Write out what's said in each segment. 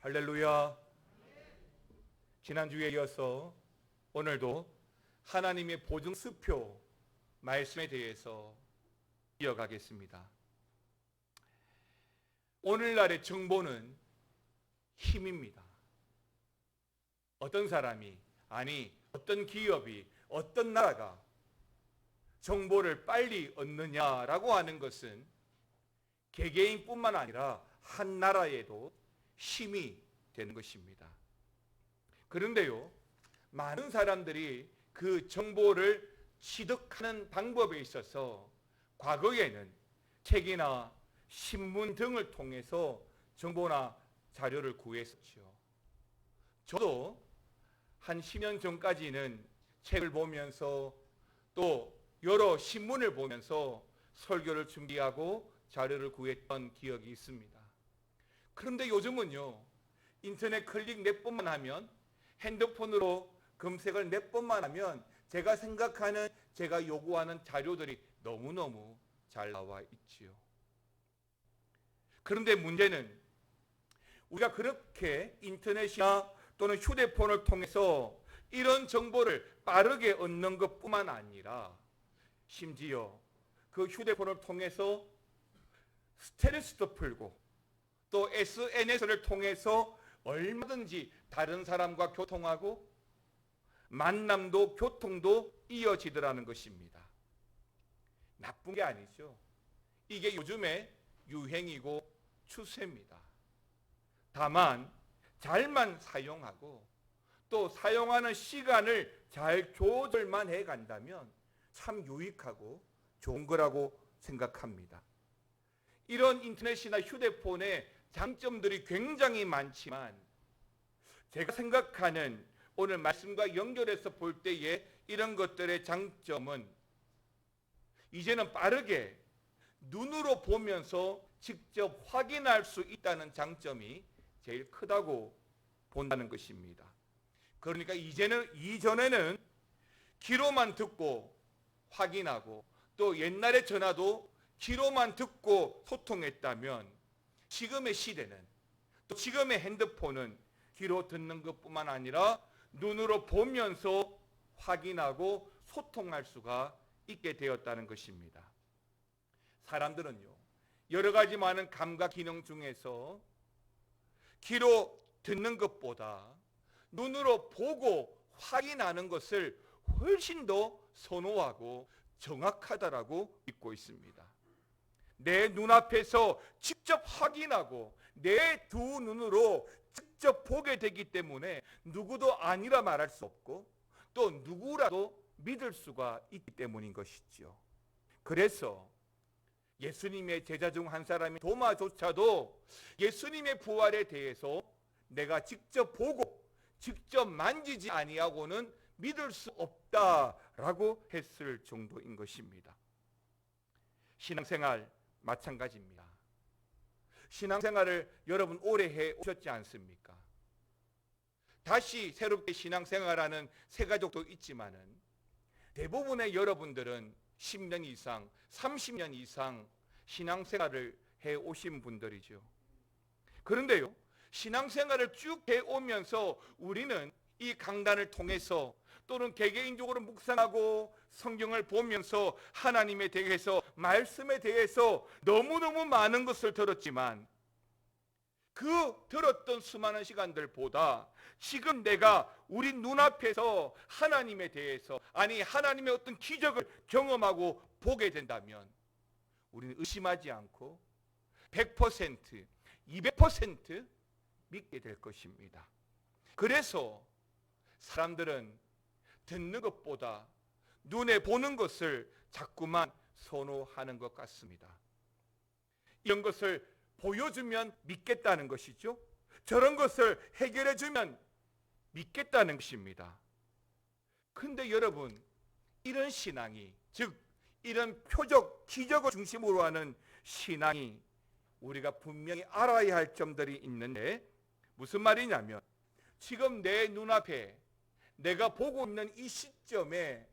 할렐루야. 지난주에 이어서 오늘도 하나님의 보증수표 말씀에 대해서 이어가겠습니다. 오늘날의 정보는 힘입니다. 어떤 사람이, 어떤 기업이, 어떤 나라가 정보를 빨리 얻느냐라고 하는 것은 개개인뿐만 아니라 한 나라에도 힘이 되는 것입니다. 그런데요, 많은 사람들이 그 정보를 취득하는 방법에 있어서 과거에는 책이나 신문 등을 통해서 정보나 자료를 구했었죠. 저도 한 10년 전까지는 책을 보면서 또 여러 신문을 보면서 설교를 준비하고 자료를 구했던 기억이 있습니다. 그런데 요즘은요, 인터넷 클릭 몇 번만 하면, 핸드폰으로 검색을 몇 번만 하면 제가 생각하는, 제가 요구하는 자료들이 너무너무 잘 나와 있지요. 그런데 문제는 우리가 그렇게 인터넷이나 또는 휴대폰을 통해서 이런 정보를 빠르게 얻는 것뿐만 아니라 심지어 그 휴대폰을 통해서 스트레스도 풀고 또 SNS를 통해서 얼마든지 다른 사람과 교통하고 만남도 교통도 이어지더라는 것입니다. 나쁜 게 아니죠. 이게 요즘의 유행이고 추세입니다. 다만 잘만 사용하고 또 사용하는 시간을 잘 조절만 해간다면 참 유익하고 좋은 거라고 생각합니다. 이런 인터넷이나 휴대폰의 장점들이 굉장히 많지만 제가 생각하는 오늘 말씀과 연결해서 볼 때에 이런 것들의 장점은 이제는 빠르게 눈으로 보면서 직접 확인할 수 있다는 장점이 제일 크다고 본다는 것입니다. 그러니까 이전에는 귀로만 듣고 확인하고 또 옛날의 전화도 귀로만 듣고 소통했다면 지금의 시대는 또 지금의 핸드폰은 귀로 듣는 것뿐만 아니라 눈으로 보면서 확인하고 소통할 수가 있게 되었다는 것입니다. 사람들은요, 여러 가지 많은 감각 기능 중에서 귀로 듣는 것보다 눈으로 보고 확인하는 것을 훨씬 더 선호하고 정확하다라고 믿고 있습니다. 내 눈앞에서 직접 확인하고 내 두 눈으로 직접 보게 되기 때문에 누구도 아니라 말할 수 없고 또 누구라도 믿을 수가 있기 때문인 것이죠. 그래서 예수님의 제자 중 한 사람인 도마조차도 예수님의 부활에 대해서 내가 직접 보고 직접 만지지 아니하고는 믿을 수 없다라고 했을 정도인 것입니다. 신앙생활 마찬가지입니다. 신앙생활을 여러분 오래 해 오셨지 않습니까? 다시 새롭게 신앙생활하는 새가족도 있지만은 대부분의 여러분들은 10년 이상, 30년 이상 신앙생활을 해 오신 분들이죠. 그런데요, 신앙생활을 쭉 해 오면서 우리는 이 강단을 통해서 또는 개개인적으로 묵상하고 성경을 보면서 하나님에 대해서, 말씀에 대해서 너무너무 많은 것을 들었지만 그 들었던 수많은 시간들보다 지금 내가 우리 눈앞에서 하나님에 대해서, 하나님의 어떤 기적을 경험하고 보게 된다면 우리는 의심하지 않고 100%, 200% 믿게 될 것입니다. 그래서 사람들은 듣는 것보다 눈에 보는 것을 자꾸만 선호하는 것 같습니다. 이런 것을 보여주면 믿겠다는 것이죠. 저런 것을 해결해주면 믿겠다는 것입니다. 그런데 여러분, 이런 신앙이, 즉 이런 표적, 기적을 중심으로 하는 신앙이 우리가 분명히 알아야 할 점들이 있는데 무슨 말이냐면 지금 내 눈앞에 내가 보고 있는 이 시점에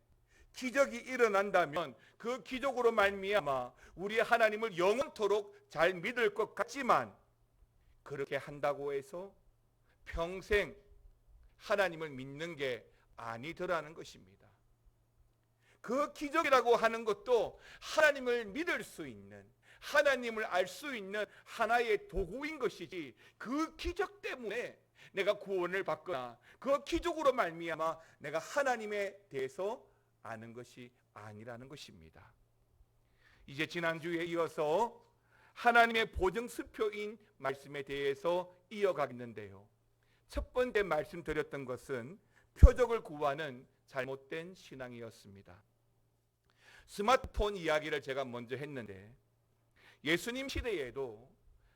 기적이 일어난다면 그 기적으로 말미암아 우리 하나님을 영원토록 잘 믿을 것 같지만 그렇게 한다고 해서 평생 하나님을 믿는 게 아니더라는 것입니다. 그 기적이라고 하는 것도 하나님을 믿을 수 있는, 하나님을 알 수 있는 하나의 도구인 것이지, 그 기적 때문에 내가 구원을 받거나 그 기적으로 말미암아 내가 하나님에 대해서 아는 것이 아니라는 것입니다. 이제 지난주에 이어서 하나님의 보증수표인 말씀에 대해서 이어가겠는데요, 첫 번째 말씀드렸던 것은 표적을 구하는 잘못된 신앙이었습니다. 스마트폰 이야기를 제가 먼저 했는데, 예수님 시대에도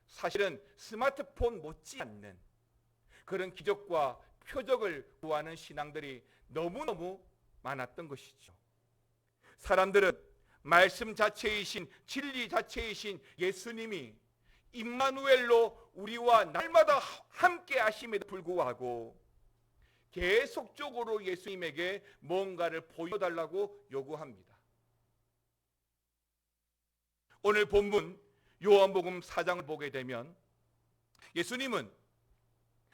사실은 스마트폰 못지않는 그런 기적과 표적을 구하는 신앙들이 너무너무 많았던 것이죠. 사람들은 말씀 자체이신, 진리 자체이신 예수님이 임마누엘로 우리와 날마다 함께 하심에도 불구하고 계속적으로 예수님에게 뭔가를 보여달라고 요구합니다. 오늘 본문 요한복음 4장을 보게 되면 예수님은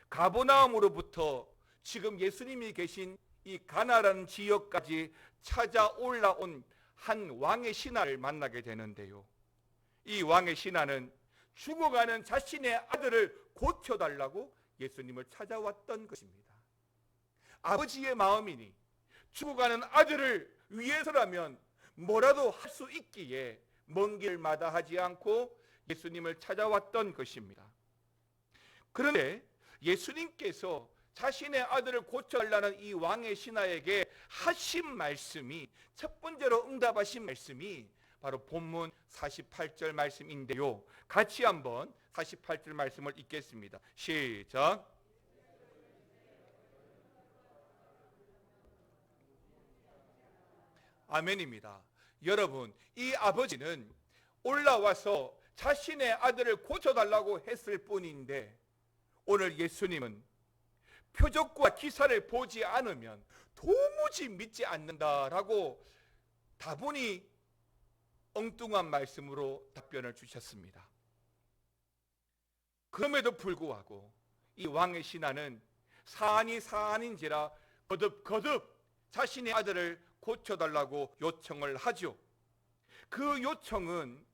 가버나움으로부터 지금 예수님이 계신 이 가나라는 지역까지 찾아 올라온 한 왕의 신하를 만나게 되는데요, 이 왕의 신하는 죽어가는 자신의 아들을 고쳐달라고 예수님을 찾아왔던 것입니다. 아버지의 마음이니 죽어가는 아들을 위해서라면 뭐라도 할 수 있기에 먼 길 마다하지 않고 예수님을 찾아왔던 것입니다. 그런데 예수님께서 자신의 아들을 고쳐달라는 이 왕의 신하에게 하신 말씀이, 첫 번째로 응답하신 말씀이 바로 본문 48절 말씀인데요, 같이 한번 48절 말씀을 읽겠습니다. 시작. 아멘입니다. 여러분, 이 아버지는 올라와서 자신의 아들을 고쳐달라고 했을 뿐인데, 오늘 예수님은 표적과 기사를 보지 않으면 도무지 믿지 않는다라고 다분히 엉뚱한 말씀으로 답변을 주셨습니다. 그럼에도 불구하고 이 왕의 신하는 사안이 사안인지라 거듭 자신의 아들을 고쳐달라고 요청을 하죠. 그 요청은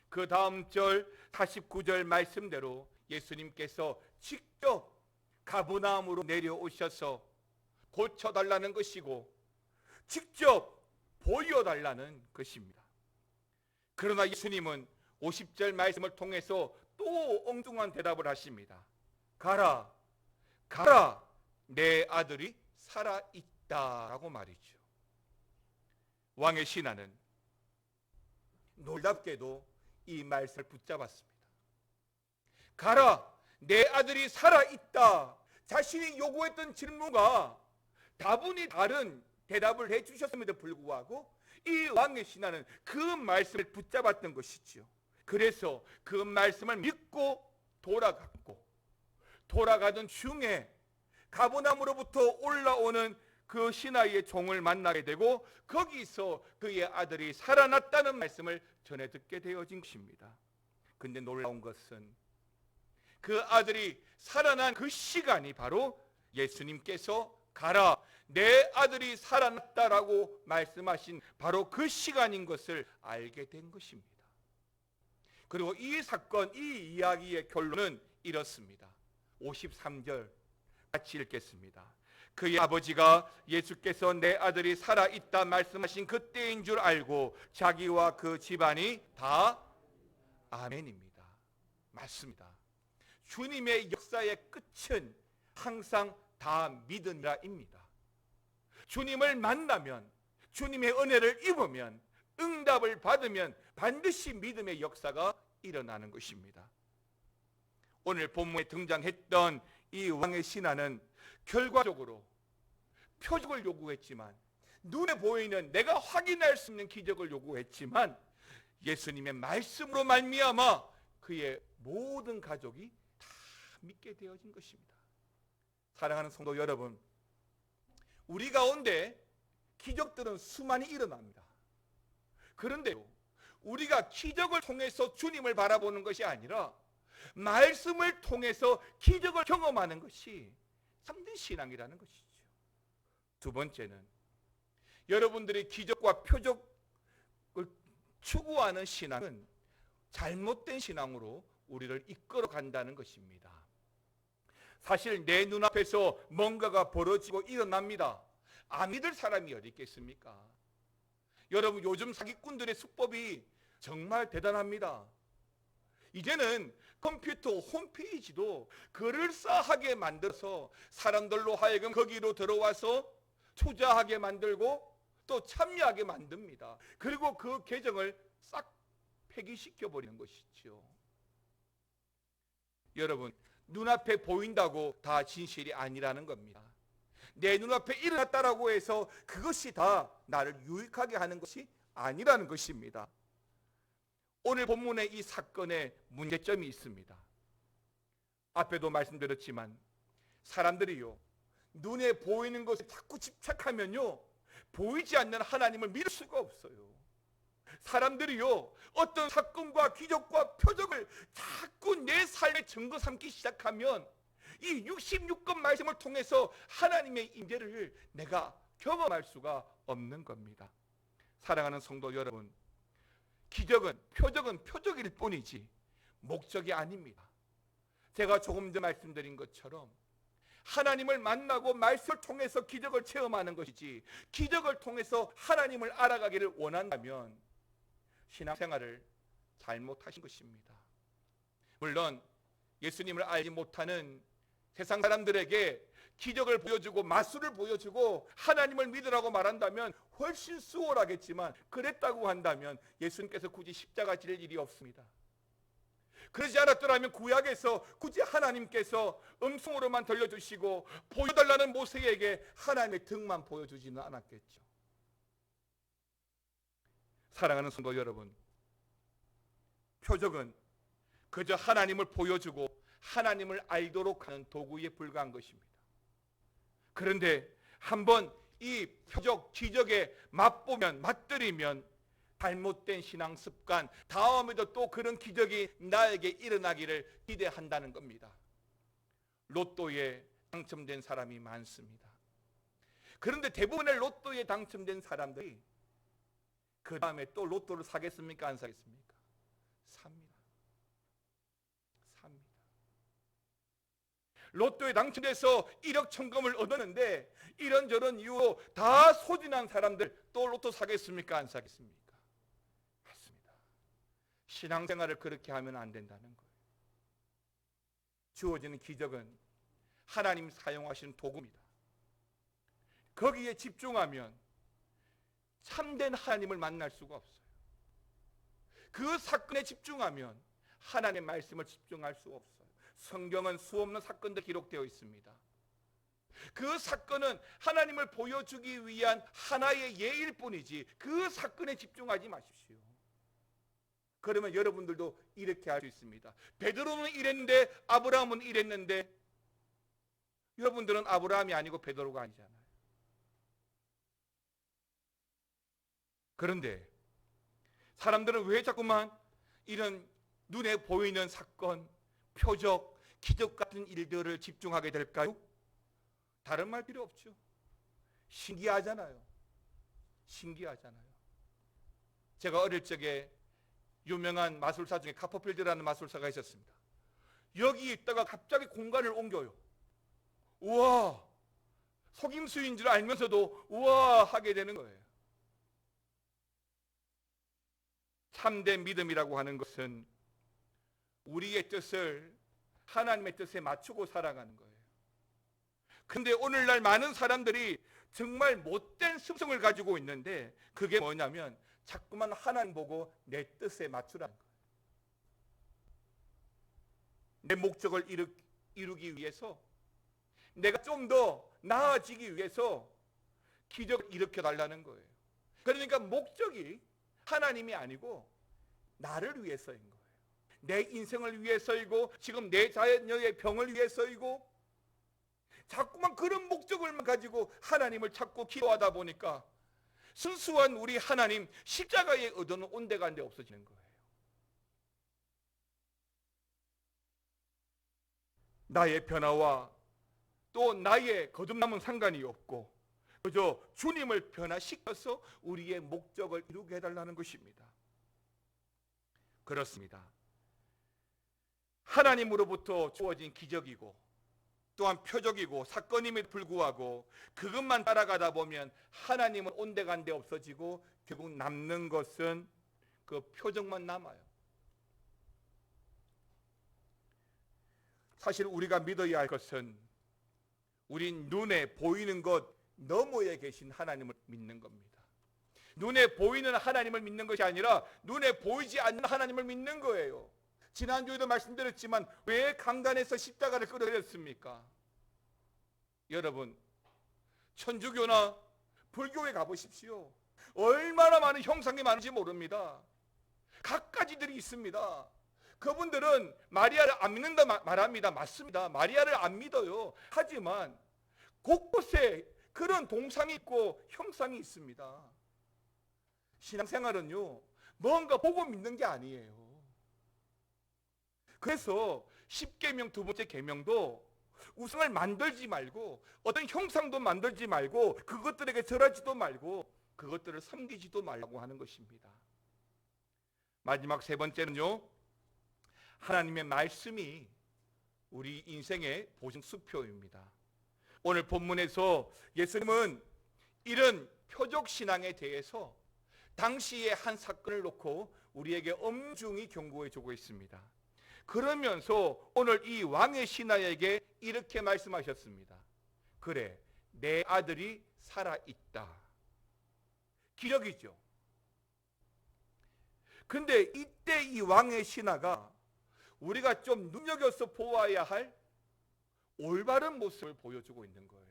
그 다음 절 49절 말씀대로 예수님께서 직접 가버나움으로 내려오셔서 고쳐달라는 것이고 직접 보여달라는 것입니다. 그러나 예수님은 50절 말씀을 통해서 또 엉뚱한 대답을 하십니다. 가라 내 아들이 살아있다라고 말이죠. 왕의 신하는 놀랍게도 이 말씀을 붙잡았습니다. 가라, 내 아들이 살아있다. 자신이 요구했던 질문과 다분히 다른 대답을 해주셨음에도 불구하고 이 왕의 신하는 그 말씀을 붙잡았던 것이지요. 그래서 그 말씀을 믿고 돌아가던 중에 가버나움으로부터 올라오는 그 신하의 종을 만나게 되고 거기서 그의 아들이 살아났다는 말씀을 전해 듣게 되어진 것입니다. 근데 놀라운 것은 그 아들이 살아난 그 시간이 바로 예수님께서 가라, 내 아들이 살아났다라고 말씀하신 바로 그 시간인 것을 알게 된 것입니다. 그리고 이 사건, 이 이야기의 결론은 이렇습니다. 53절 같이 읽겠습니다. 그의 아버지가 예수께서 내 아들이 살아있다 말씀하신 그때인 줄 알고 자기와 그 집안이 다 아멘입니다. 맞습니다. 주님의 역사의 끝은 항상 다 믿으라입니다. 주님을 만나면, 주님의 은혜를 입으면, 응답을 받으면 반드시 믿음의 역사가 일어나는 것입니다. 오늘 본문에 등장했던 이 왕의 신하는 결과적으로 표적을 요구했지만, 눈에 보이는 내가 확인할 수 있는 기적을 요구했지만 예수님의 말씀으로 말미암아 그의 모든 가족이 다 믿게 되어진 것입니다. 사랑하는 성도 여러분, 우리 가운데 기적들은 수많이 일어납니다. 그런데 우리가 기적을 통해서 주님을 바라보는 것이 아니라 말씀을 통해서 기적을 경험하는 것이 참된 신앙이라는 것이죠. 두 번째는 여러분들이 기적과 표적을 추구하는 신앙은 잘못된 신앙으로 우리를 이끌어 간다는 것입니다. 사실 내 눈앞에서 뭔가가 벌어지고 일어납니다. 안 믿을 사람이 어디 있겠습니까? 여러분, 요즘 사기꾼들의 수법이 정말 대단합니다. 이제는 컴퓨터 홈페이지도 그럴싸하게 만들어서 사람들로 하여금 거기로 들어와서 투자하게 만들고 또 참여하게 만듭니다. 그리고 그 계정을 싹 폐기시켜 버리는 것이죠. 여러분, 눈앞에 보인다고 다 진실이 아니라는 겁니다. 내 눈앞에 일어났다라고 해서 그것이 다 나를 유익하게 하는 것이 아니라는 것입니다. 오늘 본문의 이 사건에 문제점이 있습니다. 앞에도 말씀드렸지만 사람들이요, 눈에 보이는 것에 자꾸 집착하면요, 보이지 않는 하나님을 믿을 수가 없어요. 사람들이요, 어떤 사건과 기적과 표적을 자꾸 내 삶의 증거 삼기 시작하면 이 66권 말씀을 통해서 하나님의 임재를 내가 경험할 수가 없는 겁니다. 사랑하는 성도 여러분, 기적은 표적은 표적일 뿐이지 목적이 아닙니다. 제가 조금 전 말씀드린 것처럼 하나님을 만나고 말씀을 통해서 기적을 체험하는 것이지, 기적을 통해서 하나님을 알아가기를 원한다면 신앙생활을 잘못하신 것입니다. 물론 예수님을 알지 못하는 세상 사람들에게 기적을 보여주고 마술을 보여주고 하나님을 믿으라고 말한다면 훨씬 수월하겠지만, 그랬다고 한다면 예수님께서 굳이 십자가 질 일이 없습니다. 그러지 않았더라면 구약에서 굳이 하나님께서 음성으로만 들려주시고 보여달라는 모세에게 하나님의 등만 보여주지는 않았겠죠. 사랑하는 성도 여러분, 표적은 그저 하나님을 보여주고 하나님을 알도록 하는 도구에 불과한 것입니다. 그런데 한번 이 표적, 기적에 맛보면, 맛들이면 잘못된 신앙 습관, 다음에도 또 그런 기적이 나에게 일어나기를 기대한다는 겁니다. 로또에 당첨된 사람이 많습니다. 그런데 대부분의 로또에 당첨된 사람들이 그 다음에 또 로또를 사겠습니까? 안 사겠습니까? 삽니다. 로또에 당첨돼서 1억 천금을 얻었는데 이런저런 이유로 다 소진한 사람들 또 로또 사겠습니까? 안 사겠습니까? 맞습니다. 신앙생활을 그렇게 하면 안 된다는 거예요. 주어지는 기적은 하나님 사용하시는 도구입니다. 거기에 집중하면 참된 하나님을 만날 수가 없어요. 그 사건에 집중하면 하나님의 말씀을 집중할 수 없어요. 성경은 수없는 사건들 기록되어 있습니다. 그 사건은 하나님을 보여주기 위한 하나의 예일 뿐이지 그 사건에 집중하지 마십시오. 그러면 여러분들도 이렇게 할 수 있습니다. 베드로는 이랬는데 아브라함은 이랬는데, 여러분들은 아브라함이 아니고 베드로가 아니잖아요. 그런데 사람들은 왜 자꾸만 이런 눈에 보이는 사건, 표적, 기적 같은 일들을 집중하게 될까요? 다른 말 필요 없죠. 신기하잖아요. 신기하잖아요. 제가 어릴 적에 유명한 마술사 중에 카퍼필드라는 마술사가 있었습니다. 여기 있다가 갑자기 공간을 옮겨요. 우와, 속임수인 줄 알면서도 우와 하게 되는 거예요. 참된 믿음이라고 하는 것은 우리의 뜻을 하나님의 뜻에 맞추고 살아가는 거예요. 근데 오늘날 많은 사람들이 정말 못된 습성을 가지고 있는데, 그게 뭐냐면 자꾸만 하나님 보고 내 뜻에 맞추라는 거예요. 내 목적을 이루기 위해서, 내가 좀 더 나아지기 위해서 기적을 일으켜달라는 거예요. 그러니까 목적이 하나님이 아니고 나를 위해서인 거예요. 내 인생을 위해서이고 지금 내 자녀의 병을 위해서이고, 자꾸만 그런 목적을 가지고 하나님을 찾고 기도하다 보니까 순수한 우리 하나님, 십자가의 의도는 온데간데 없어지는 거예요. 나의 변화와 또 나의 거듭남은 상관이 없고 그저 주님을 변화시켜서 우리의 목적을 이루게 해달라는 것입니다. 그렇습니다. 하나님으로부터 주어진 기적이고 또한 표적이고 사건임에도 불구하고 그것만 따라가다 보면 하나님은 온데간데 없어지고 결국 남는 것은 그 표적만 남아요. 사실 우리가 믿어야 할 것은 우린 눈에 보이는 것 너머에 계신 하나님을 믿는 겁니다. 눈에 보이는 하나님을 믿는 것이 아니라 눈에 보이지 않는 하나님을 믿는 거예요. 지난주에도 말씀드렸지만 왜 강단에서 십자가를 끌어들였습니까? 여러분, 천주교나 불교에 가보십시오. 얼마나 많은 형상이 많은지 모릅니다. 갖가지들이 있습니다. 그분들은 마리아를 안 믿는다 말합니다. 맞습니다. 마리아를 안 믿어요. 하지만 곳곳에 그런 동상이 있고 형상이 있습니다. 신앙생활은요, 뭔가 보고 믿는 게 아니에요. 그래서 10계명 두 번째 계명도 우상을 만들지 말고 어떤 형상도 만들지 말고 그것들에게 절하지도 말고 그것들을 섬기지도 말라고 하는 것입니다. 마지막 세 번째는요, 하나님의 말씀이 우리 인생의 보증수표입니다. 오늘 본문에서 예수님은 이런 표적신앙에 대해서 당시의 한 사건을 놓고 우리에게 엄중히 경고해 주고 있습니다. 그러면서 오늘 이 왕의 신하에게 이렇게 말씀하셨습니다. 그래, 내 아들이 살아있다. 기적이죠. 근데 이때 이 왕의 신하가 우리가 좀 눈여겨서 보아야 할 올바른 모습을 보여주고 있는 거예요.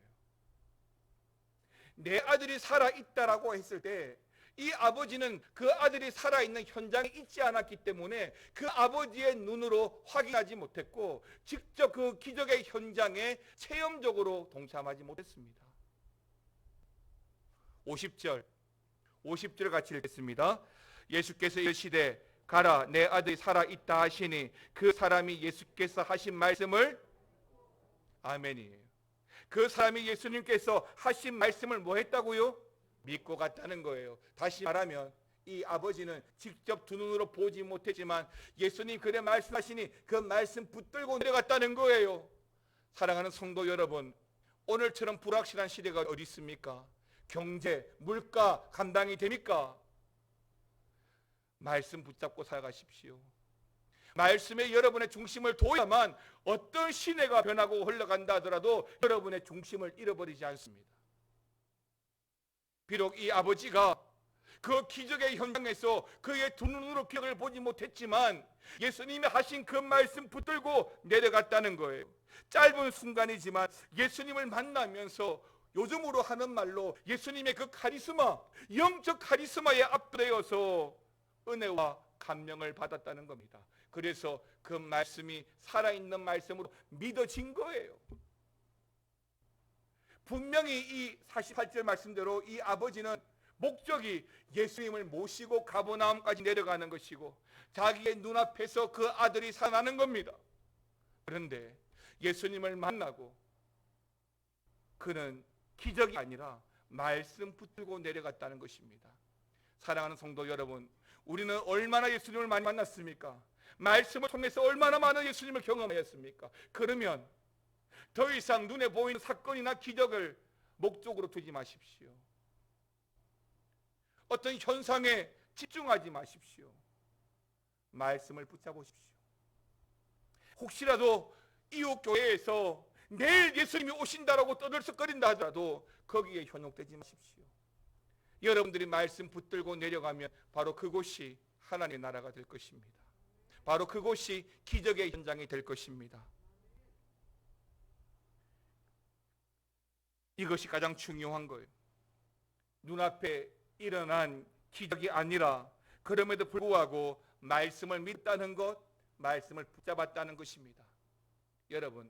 내 아들이 살아있다라고 했을 때 이 아버지는 그 아들이 살아있는 현장에 있지 않았기 때문에 그 아버지의 눈으로 확인하지 못했고 직접 그 기적의 현장에 체험적으로 동참하지 못했습니다. 50절 같이 읽겠습니다. 예수께서 이르시되 가라, 내 아들이 살아있다 하시니 그 사람이 예수께서 하신 말씀을, 아멘이에요. 그 사람이 예수님께서 하신 말씀을 뭐 했다고요? 믿고 갔다는 거예요. 다시 말하면 이 아버지는 직접 두 눈으로 보지 못했지만 예수님 그래 말씀하시니 그 말씀 붙들고 내려갔다는 거예요. 사랑하는 성도 여러분, 오늘처럼 불확실한 시대가 어디 있습니까? 경제, 물가 감당이 됩니까? 말씀 붙잡고 살아가십시오. 말씀에 여러분의 중심을 둬야만 어떤 시내가 변하고 흘러간다 하더라도 여러분의 중심을 잃어버리지 않습니다. 비록 이 아버지가 그 기적의 현장에서 그의 두 눈으로 기적을 보지 못했지만 예수님이 하신 그 말씀 붙들고 내려갔다는 거예요. 짧은 순간이지만 예수님을 만나면서 요즘으로 하는 말로 예수님의 그 카리스마, 영적 카리스마에 압도되어서 은혜와 감명을 받았다는 겁니다. 그래서 그 말씀이 살아있는 말씀으로 믿어진 거예요. 분명히 이 48절 말씀대로 이 아버지는 목적이 예수님을 모시고 가버나움까지 내려가는 것이고 자기의 눈앞에서 그 아들이 살아나는 겁니다. 그런데 예수님을 만나고 그는 기적이 아니라 말씀 붙들고 내려갔다는 것입니다. 사랑하는 성도 여러분, 우리는 얼마나 예수님을 많이 만났습니까? 말씀을 통해서 얼마나 많은 예수님을 경험하였습니까? 그러면 더 이상 눈에 보이는 사건이나 기적을 목적으로 두지 마십시오. 어떤 현상에 집중하지 마십시오. 말씀을 붙잡으십시오. 혹시라도 이웃 교회에서 내일 예수님이 오신다라고 떠들썩거린다 하더라도 거기에 현혹되지 마십시오. 여러분들이 말씀 붙들고 내려가면 바로 그곳이 하나님의 나라가 될 것입니다. 바로 그곳이 기적의 현장이 될 것입니다. 이것이 가장 중요한 거예요. 눈앞에 일어난 기적이 아니라 그럼에도 불구하고 말씀을 믿다는 것, 말씀을 붙잡았다는 것입니다. 여러분,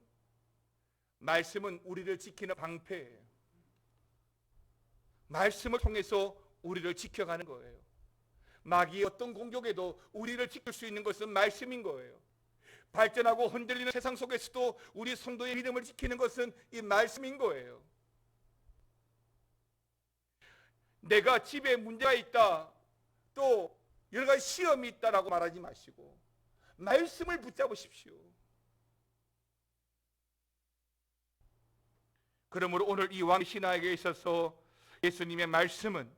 말씀은 우리를 지키는 방패예요. 말씀을 통해서 우리를 지켜가는 거예요. 마귀의 어떤 공격에도 우리를 지킬 수 있는 것은 말씀인 거예요. 발전하고 흔들리는 세상 속에서도 우리 성도의 믿음을 지키는 것은 이 말씀인 거예요. 내가 집에 문제가 있다, 또 여러 가지 시험이 있다라고 말하지 마시고 말씀을 붙잡으십시오. 그러므로 오늘 이 왕 신하에게 있어서 예수님의 말씀은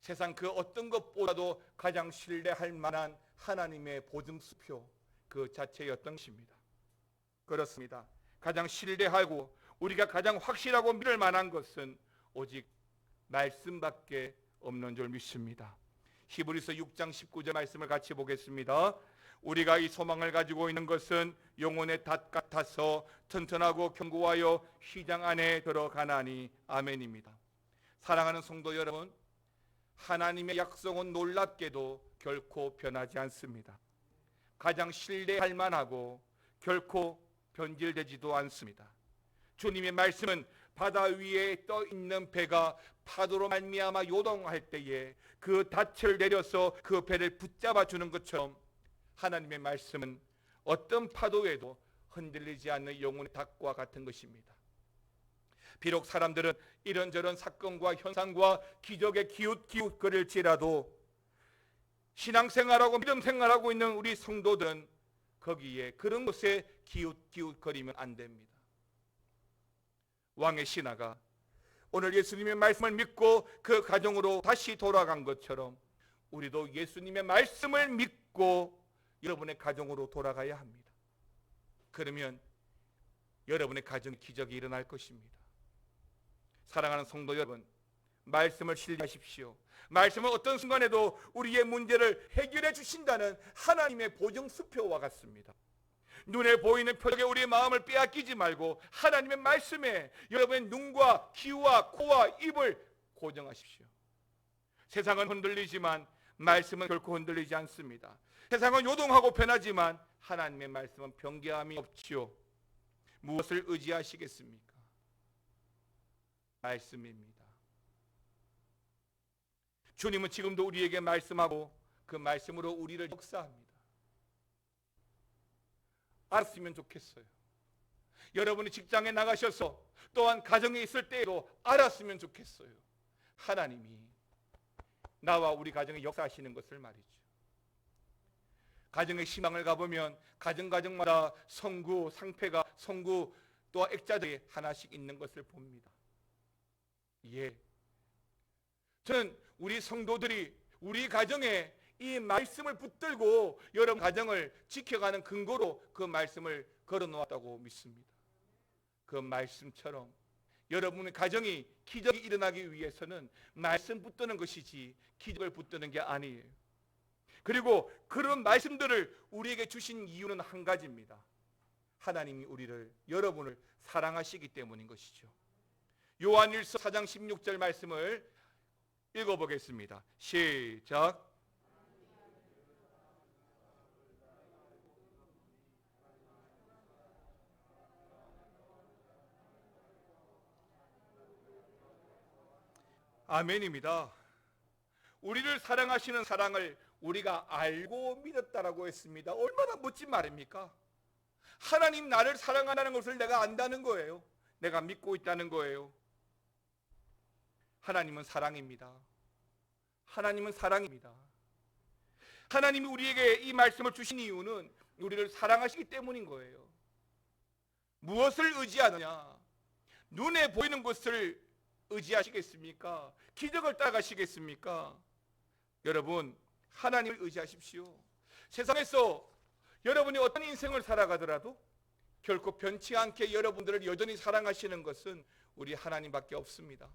세상 그 어떤 것보다도 가장 신뢰할 만한 하나님의 보증수표 그 자체였던 것입니다. 그렇습니다. 가장 신뢰하고 우리가 가장 확실하고 믿을 만한 것은 오직 말씀밖에 없는 줄 믿습니다. 히브리서 6장 19절 말씀을 같이 보겠습니다. 우리가 이 소망을 가지고 있는 것은 영혼의 닷 같아서 튼튼하고 견고하여 휘장 안에 들어가나니. 아멘입니다. 사랑하는 성도 여러분, 하나님의 약속은 놀랍게도 결코 변하지 않습니다. 가장 신뢰할 만하고 결코 변질되지도 않습니다. 주님의 말씀은 바다 위에 떠 있는 배가 파도로 말미암아 요동할 때에 그 닻을 내려서 그 배를 붙잡아 주는 것처럼 하나님의 말씀은 어떤 파도에도 흔들리지 않는 영혼의 舵과 같은 것입니다. 비록 사람들은 이런저런 사건과 현상과 기적에 기웃기웃거릴지라도 신앙생활하고 믿음생활하고 있는 우리 성도들은 거기에 그런 것에 기웃기웃거리면 안 됩니다. 왕의 신하가 오늘 예수님의 말씀을 믿고 그 가정으로 다시 돌아간 것처럼 우리도 예수님의 말씀을 믿고 여러분의 가정으로 돌아가야 합니다. 그러면 여러분의 가정에 기적이 일어날 것입니다. 사랑하는 성도 여러분, 말씀을 신뢰하십시오. 말씀은 어떤 순간에도 우리의 문제를 해결해 주신다는 하나님의 보증수표와 같습니다. 눈에 보이는 표적에 우리의 마음을 빼앗기지 말고 하나님의 말씀에 여러분의 눈과 귀와 코와 입을 고정하십시오. 세상은 흔들리지만 말씀은 결코 흔들리지 않습니다. 세상은 요동하고 변하지만 하나님의 말씀은 변개함이 없지요. 무엇을 의지하시겠습니까? 말씀입니다. 주님은 지금도 우리에게 말씀하고 그 말씀으로 우리를 역사합니다. 알았으면 좋겠어요. 여러분이 직장에 나가셔서 또한 가정에 있을 때에도 알았으면 좋겠어요. 하나님이 나와 우리 가정에 역사하시는 것을 말이죠. 가정의 신앙을 가보면 가정마다 성구, 상패가 성구 또 액자들이 하나씩 있는 것을 봅니다. 예, 저는 우리 성도들이 우리 가정에 이 말씀을 붙들고 여러분 가정을 지켜가는 근거로 그 말씀을 걸어놓았다고 믿습니다. 그 말씀처럼 여러분의 가정이 기적이 일어나기 위해서는 말씀 붙드는 것이지 기적을 붙드는 게 아니에요. 그리고 그런 말씀들을 우리에게 주신 이유는 한 가지입니다. 하나님이 여러분을 사랑하시기 때문인 것이죠. 요한일서 4장 16절 말씀을 읽어보겠습니다. 시작. 아멘입니다. 우리를 사랑하시는 사랑을 우리가 알고 믿었다라고 했습니다. 얼마나 멋진 말입니까? 하나님 나를 사랑한다는 것을 내가 안다는 거예요. 내가 믿고 있다는 거예요. 하나님은 사랑입니다. 하나님은 사랑입니다. 하나님이 우리에게 이 말씀을 주신 이유는 우리를 사랑하시기 때문인 거예요. 무엇을 의지하느냐? 눈에 보이는 것을 의지하시겠습니까? 기적을 따라가시겠습니까? 여러분, 하나님을 의지하십시오. 세상에서 여러분이 어떤 인생을 살아가더라도 결코 변치 않게 여러분들을 여전히 사랑하시는 것은 우리 하나님밖에 없습니다.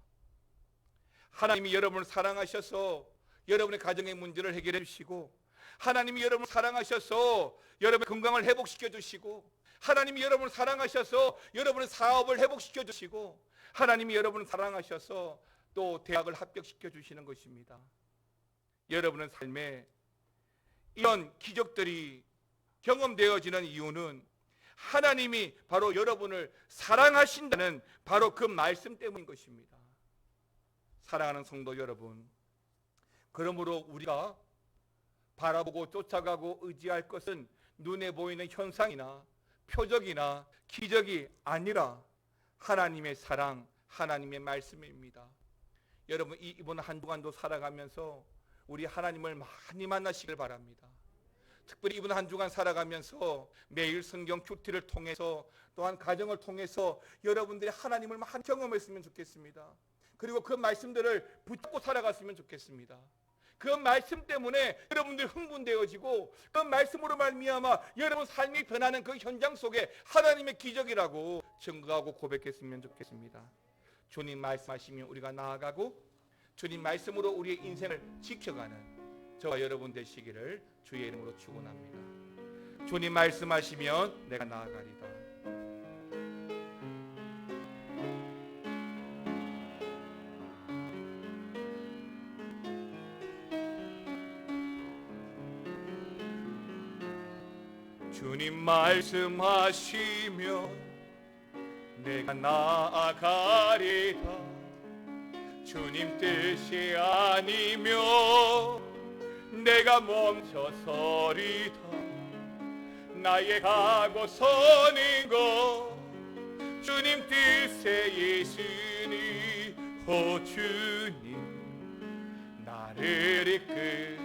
하나님이 여러분을 사랑하셔서 여러분의 가정의 문제를 해결해 주시고, 하나님이 여러분을 사랑하셔서 여러분의 건강을 회복시켜 주시고, 하나님이 여러분을 사랑하셔서 여러분의 사업을 회복시켜 주시고, 하나님이 여러분을 사랑하셔서 또 대학을 합격시켜 주시는 것입니다. 여러분의 삶에 이런 기적들이 경험되어지는 이유는 하나님이 바로 여러분을 사랑하신다는 바로 그 말씀 때문인 것입니다. 사랑하는 성도 여러분, 그러므로 우리가 바라보고 쫓아가고 의지할 것은 눈에 보이는 현상이나 표적이나 기적이 아니라 하나님의 사랑, 하나님의 말씀입니다. 여러분, 이번 한 주간도 살아가면서 우리 하나님을 많이 만나시길 바랍니다. 특별히 이번 한 주간 살아가면서 매일 성경 큐티를 통해서 또한 가정을 통해서 여러분들이 하나님을 많이 경험했으면 좋겠습니다. 그리고 그 말씀들을 붙잡고 살아갔으면 좋겠습니다. 그 말씀 때문에 여러분들이 흥분되어지고 그 말씀으로 말미암아 여러분 삶이 변하는 그 현장 속에 하나님의 기적이라고 증거하고 고백했으면 좋겠습니다. 주님 말씀하시면 우리가 나아가고 주님 말씀으로 우리의 인생을 지켜가는 저와 여러분 되시기를 주의 이름으로 축원합니다. 주님 말씀하시면 내가 나아가리다. 주님 말씀하시면 내가 나아가리다. 주님 뜻이 아니면 내가 멈춰서리다. 나의 가고 서는 것 주님 뜻에 있으니 오 주님 나를 이끌.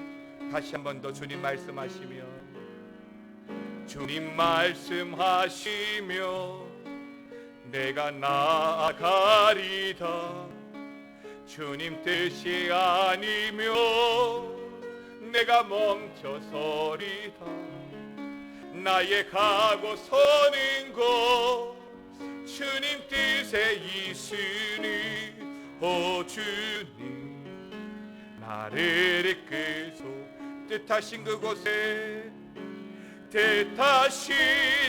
다시 한 번 더 주님 말씀하시면 주님 말씀하시며 내가 나아가리다. 주님 뜻이 아니며 내가 멈춰서리다. 나의 가고 서는 곳 주님 뜻에 있으니 오 주님 나를 이끌소. 뜻하신 그곳에 뜻하신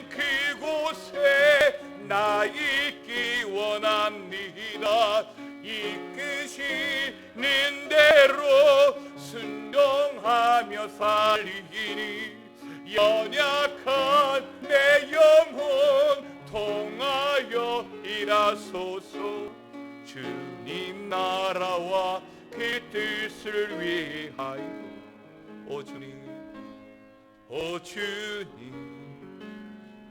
그곳에 나 있기 원합니다. 이끄시는 대로 순종하며 살리니 연약한 내 영혼 통하여 일하소서. 주님 나라와 그 뜻을 위하여 오 주님 오 주님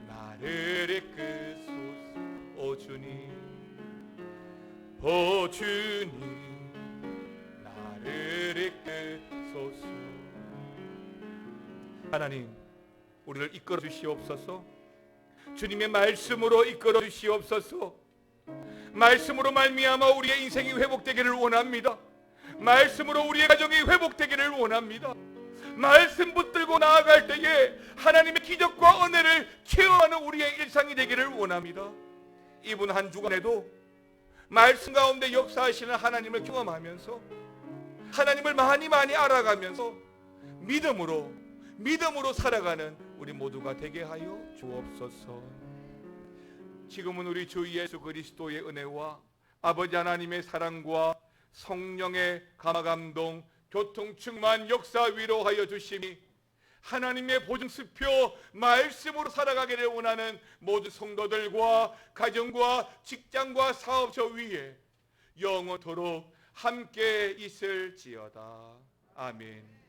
나를 이끄소서. 오 주님 오 주님 나를 이끄소서. 하나님 우리를 이끌어 주시옵소서. 주님의 말씀으로 이끌어 주시옵소서. 말씀으로 말미암아 우리의 인생이 회복되기를 원합니다. 말씀으로 우리의 가정이 회복되기를 원합니다. 말씀 붙들고 나아갈 때에 하나님의 기적과 은혜를 체험하는 우리의 일상이 되기를 원합니다. 이번 한 주간에도 말씀 가운데 역사하시는 하나님을 경험하면서 하나님을 많이 알아가면서 믿음으로 살아가는 우리 모두가 되게 하여 주옵소서. 지금은 우리 주 예수 그리스도의 은혜와 아버지 하나님의 사랑과 성령의 감화감동 교통 충만 역사 위로하여 주심이 하나님의 보증수표 말씀으로 살아가기를 원하는 모든 성도들과 가정과 직장과 사업처 위에 영원토록 함께 있을지어다. 아멘.